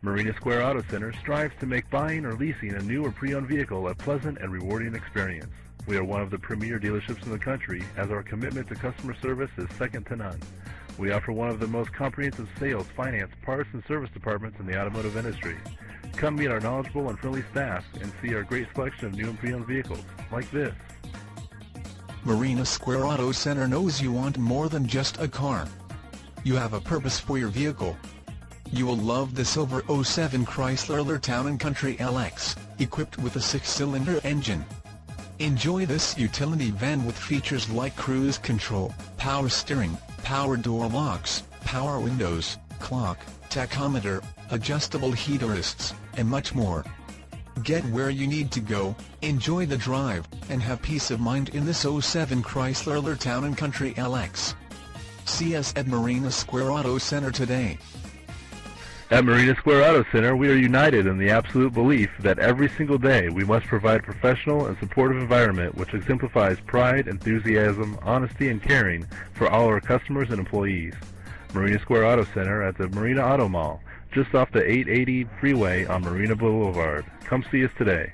Marina Square Auto Center strives to make buying or leasing a new or pre-owned vehicle a pleasant and rewarding experience. We are one of the premier dealerships in the country, as our commitment to customer service is second to none. We offer one of the most comprehensive sales, finance, parts, and service departments in the automotive industry. Come meet our knowledgeable and friendly staff and see our great selection of new and pre-owned vehicles, like this. Marina Square Auto Center knows you want more than just a car. You have a purpose for your vehicle. You will love the silver '07 Chrysler Town & Country LX, equipped with a 6-cylinder engine. Enjoy this utility van with features like cruise control, power steering, power door locks, power windows, clock, tachometer, adjustable heat arrests, and much more. Get where you need to go, enjoy the drive, and have peace of mind in this '07 Chrysler Town & Country LX. See us at Marina Square Auto Center today. At Marina Square Auto Center, we are united in the absolute belief that every single day we must provide a professional and supportive environment which exemplifies pride, enthusiasm, honesty, and caring for all our customers and employees. Marina Square Auto Center at the Marina Auto Mall, just off the 880 freeway on Marina Boulevard. Come see us today.